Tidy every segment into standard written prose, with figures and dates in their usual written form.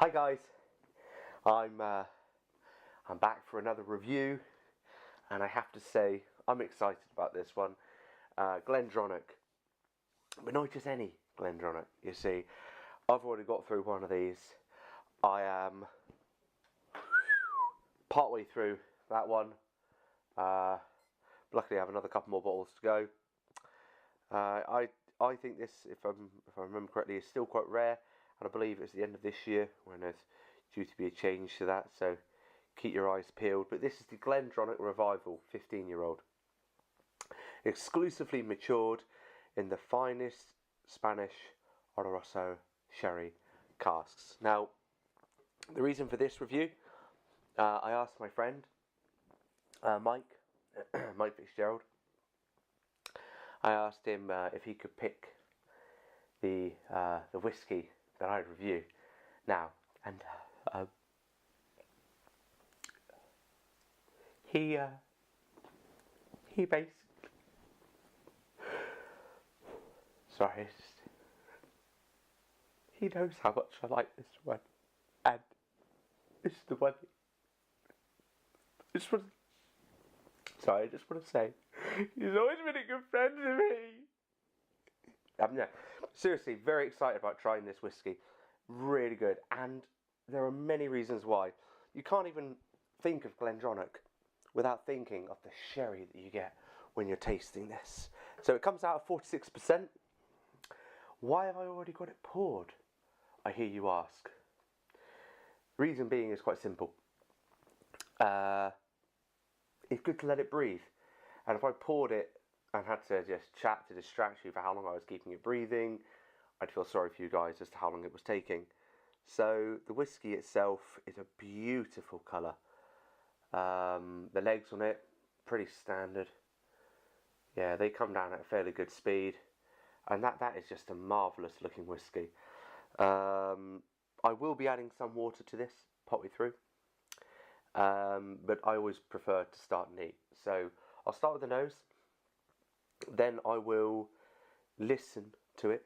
Hi guys, I'm back for another review, and I have to say I'm excited about this one. Glendronach, but not just any Glendronach. You see, I've already got through one of these. I am partway through that one. Luckily, I have another couple more bottles to go. I think this, if I remember correctly, is still quite rare, and I believe it's the end of this year when there's due to be a change to that. So keep your eyes peeled. But this is the Glendronach Revival 15-year-old, exclusively matured in the finest Spanish Oloroso sherry casks. Now, the reason for this review, I asked my friend Mike Fitzgerald. I asked him if he could pick the whiskey that I'd review now, and he basically, sorry, he knows how much I like this one, and this is the one. I just want to say, he's always been a good friend to me. Yeah, seriously, very excited about trying this whiskey. Really good, and there are many reasons why. You can't even think of Glendronach without thinking of the sherry that you get when you're tasting this. So it comes out at 46%. Why have I already got it poured, I hear you ask? Reason being is quite simple. It's good to let it breathe. And if I poured it and had to just chat to distract you for how long I was keeping it breathing, I'd feel sorry for you guys as to how long it was taking. So the whiskey itself is a beautiful colour. The legs on it, pretty standard. Yeah, they come down at a fairly good speed. And that is just a marvellous looking whiskey. I will be adding some water to this partway through. But I always prefer to start neat. So I'll start with the nose. Then I will listen to it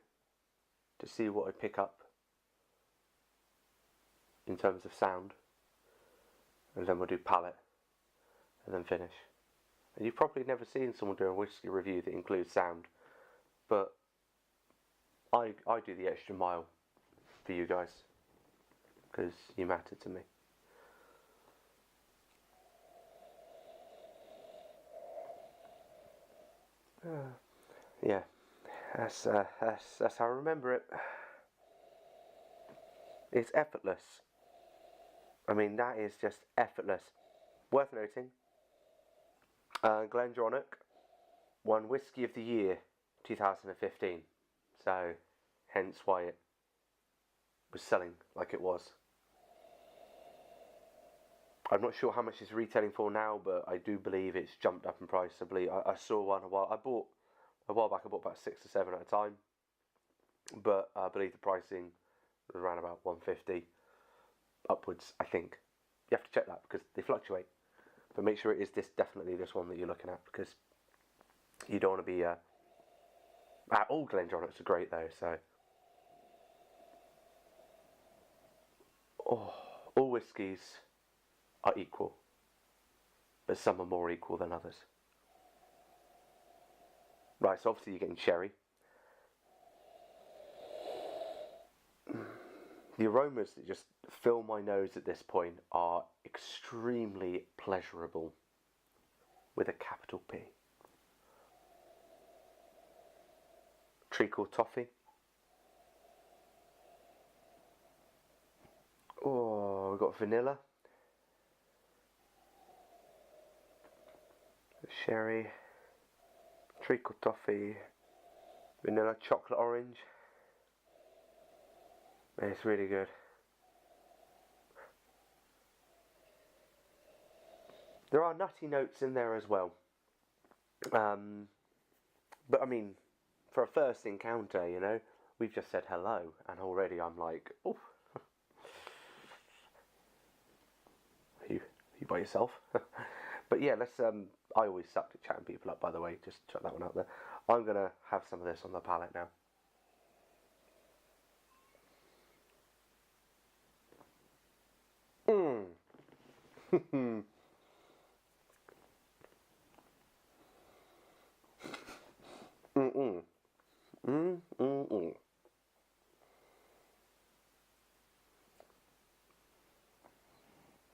to see what I pick up in terms of sound. And then we'll do palate. And then finish. And you've probably never seen someone do a whiskey review that includes sound. But I do the extra mile for you guys, because you matter to me. Yeah, that's how I remember it. It's effortless. I mean, that is just effortless. Worth noting, Glendronach won Whiskey of the Year 2015. So, hence why it was selling like it was. I'm not sure how much it's retailing for now, but I do believe it's jumped up in price. I believe I saw one a while back. I bought about 6 or 7 at a time, but I believe the pricing was around about 150 upwards. I think you have to check that because they fluctuate. But make sure it is definitely this one that you're looking at, because you don't want to be. All Glendronachs are great though. So, all whiskies are equal, but some are more equal than others. Right, so obviously you're getting sherry. The aromas that just fill my nose at this point are extremely pleasurable, with a capital P. Treacle toffee. Oh, we've got vanilla. Sherry, treacle toffee, vanilla, chocolate orange. It's really good. There are nutty notes in there as well. But I mean, for a first encounter, you know, we've just said hello, and already I'm like, oh, you by yourself? But yeah, let's. I always sucked at chatting people up, by the way. Just chuck that one out there. I'm gonna have some of this on the palate now. Mm. Mm-mm. Mm-mm-mm.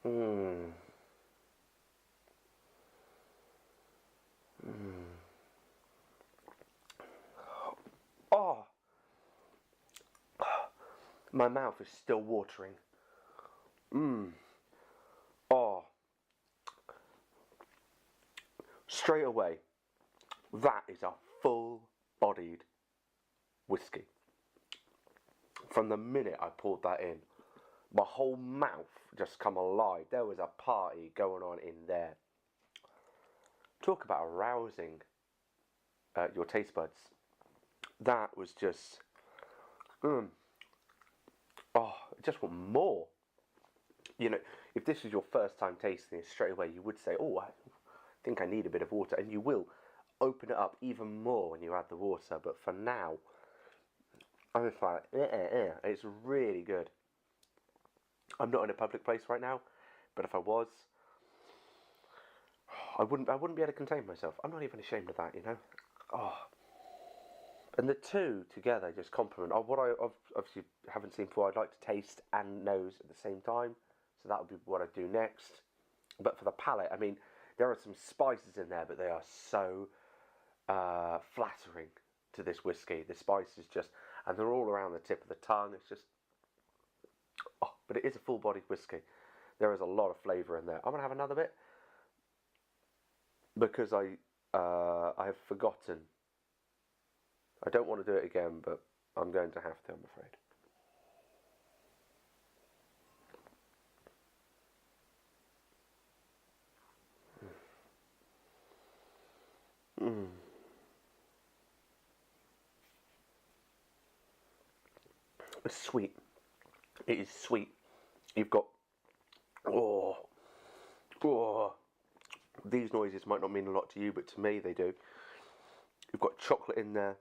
Mm. Mm. Oh, my mouth is still watering. Mm. Oh, straight away, that is a full-bodied whiskey. From the minute I poured that in, my whole mouth just come alive. There was a party going on in there. Talk about arousing your taste buds. That was just, oh, I just want more. You know, if this was your first time tasting it straight away, you would say, oh, I think I need a bit of water. And you will open it up even more when you add the water. But for now, I'm just like, it's really good. I'm not in a public place right now, but if I was, I wouldn't be able to contain myself. I'm not even ashamed of that, you know. Oh, and the two together just complement. What I obviously haven't seen before, I'd like to taste and nose at the same time. So that would be what I do next. But for the palate, I mean, there are some spices in there, but they are so flattering to this whiskey. The spices just, and they're all around the tip of the tongue. It's just, oh, but it is a full-bodied whiskey. There is a lot of flavour in there. I'm gonna have another bit because I have forgotten. I don't want to do it again, but I'm going to have to, I'm afraid. Mm. It's sweet. It is sweet. You've got, oh, oh. These noises might not mean a lot to you, but to me they do. You've got chocolate in there.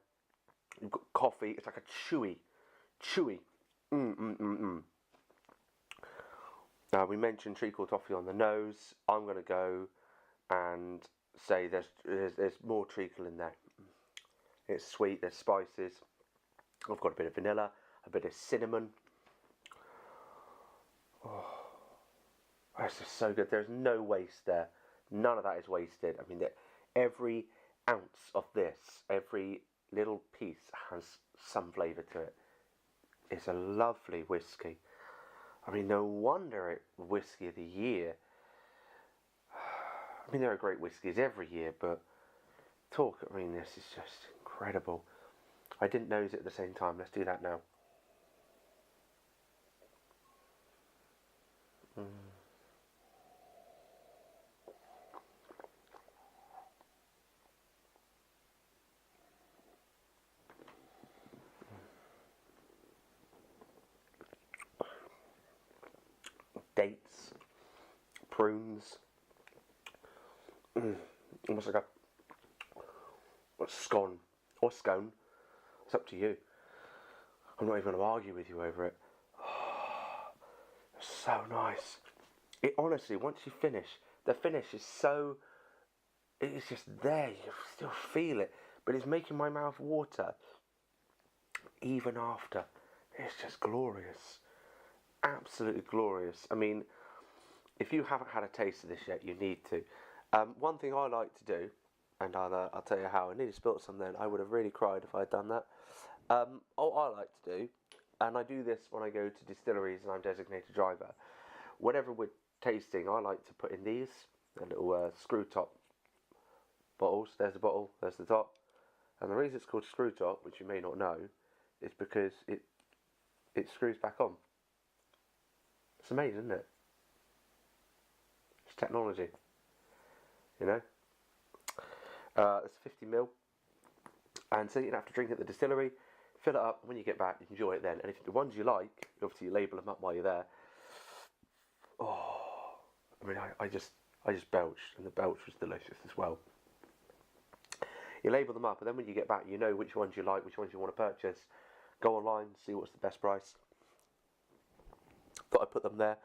You've got coffee. It's like a chewy. Now we mentioned treacle toffee on the nose. I'm going to go and say there's more treacle in there. It's sweet. There's spices. I've got a bit of vanilla, a bit of cinnamon. Oh, that's just so good. There's no waste there. None of that is wasted. I mean, every ounce of this, every little piece has some flavour to it. It's a lovely whiskey. I mean, no wonder it Whiskey of the Year. I mean, there are great whiskies every year, but I mean, this is just incredible. I didn't nose it at the same time. Let's do that now. Mm. Dates, prunes, almost like a scone or scone. It's up to you. I'm not even going to argue with you over it. So nice. It honestly, once you finish, the finish is so. It's just there. You still feel it, but it's making my mouth water even after. It's just glorious. Absolutely glorious. I mean, if you haven't had a taste of this yet, you need to. One thing I like to do, and I'll tell you how. I nearly spilt some then. I would have really cried if I had done that. All I like to do, and I do this when I go to distilleries and I'm designated driver. Whenever we're tasting, I like to put in these little screw top bottles. There's the bottle. There's the top. And the reason it's called screw top, which you may not know, is because it screws back on. It's amazing, isn't it? It's technology, you know. It's 50ml, and so you don't have to drink it at the distillery. Fill it up, and when you get back, you enjoy it then. And if the ones you like, obviously you label them up while you're there. Oh, I mean, I just belched, and the belch was delicious as well. You label them up, and then when you get back, you know which ones you like, which ones you want to purchase. Go online, see what's the best price. Thought I'd put them there.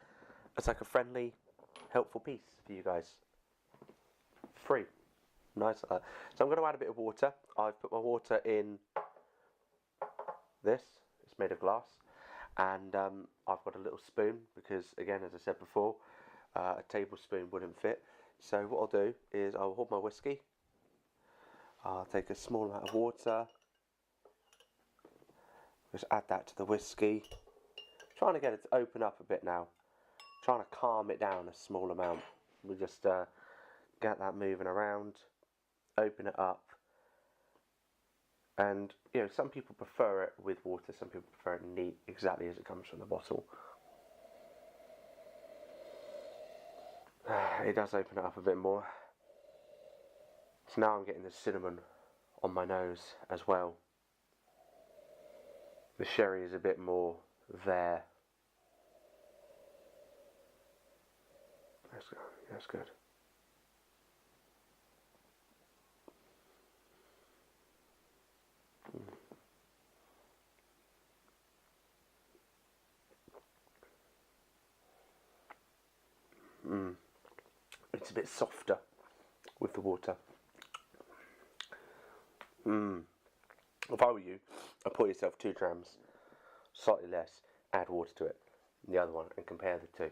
as like a friendly, helpful piece for you guys. Free. Nice like that. So I'm going to add a bit of water. I've put my water in this. It's made of glass. And I've got a little spoon because, again, as I said before, a tablespoon wouldn't fit. So what I'll do is I'll hold my whiskey. I'll take a small amount of water. Just add that to the whiskey. Trying to get it to open up a bit now. Trying to calm it down a small amount. We just get that moving around. Open it up. And, you know, some people prefer it with water, some people prefer it neat, exactly as it comes from the bottle. It does open it up a bit more. So now I'm getting the cinnamon on my nose as well. The sherry is a bit more there. That's good. It's a bit softer with the water. If I were you, I'd pour yourself 2 grams, slightly less, add water to it, the other one, and compare the two.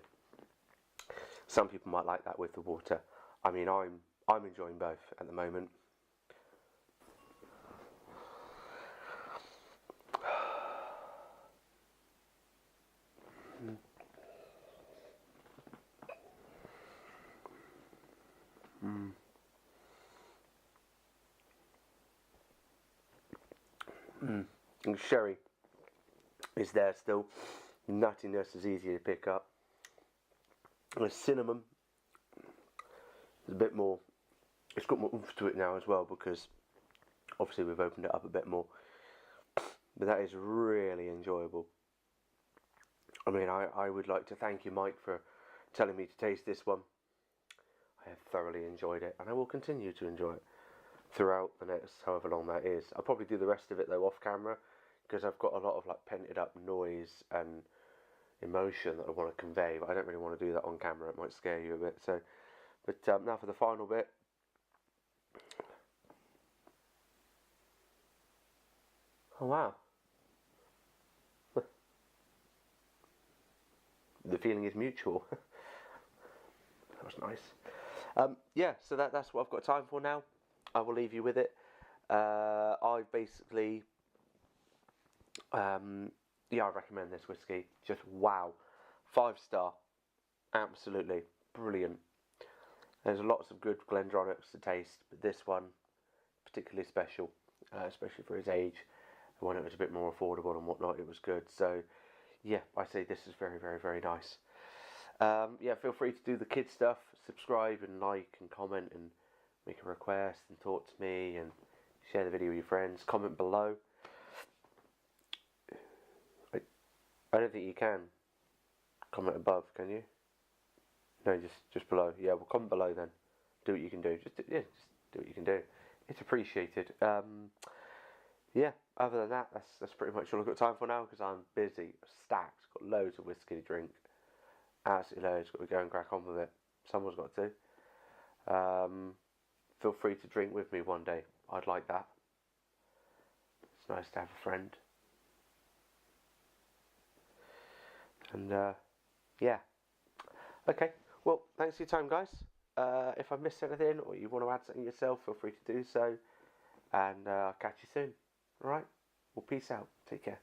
Some people might like that with the water. I mean, I'm enjoying both at the moment. And sherry is there still. Nuttiness is easy to pick up. And the cinnamon is a bit more. It's got more oomph to it now as well because obviously we've opened it up a bit more. But that is really enjoyable. I mean, I would like to thank you, Mike, for telling me to taste this one. I have thoroughly enjoyed it, and I will continue to enjoy it throughout the next however long that is. I'll probably do the rest of it though off camera because I've got a lot of like pented up noise and emotion that I want to convey, but I don't really want to do that on camera. It might scare you a bit. So, but now for the final bit. Oh wow. The feeling is mutual. That was nice. Yeah, so that's what I've got time for now. I will leave you with it. I basically, yeah, I recommend this whiskey. Just wow, 5-star, absolutely brilliant. There's lots of good Glendronachs to taste, but this one particularly special, especially for his age. When it was a bit more affordable and whatnot, it was good. So yeah, I say this is very, very, very nice. Yeah, feel free to do the kid stuff, subscribe and like and comment and make a request and talk to me and share the video with your friends. Comment below. I don't think you can comment above, can you? No, just below. Yeah, well, comment below then. Do what you can do. Just do what you can do. It's appreciated. Yeah. Other than that, that's pretty much all I've got time for now because I'm busy, stacked, got loads of whiskey to drink, absolutely loads. Got to go and crack on with it. Someone's got to. Feel free to drink with me one day. I'd like that. It's nice to have a friend. And yeah. Okay. Well, thanks for your time, guys. If I've missed anything or you want to add something yourself, feel free to do so. And I'll catch you soon. Alright? Well, peace out. Take care.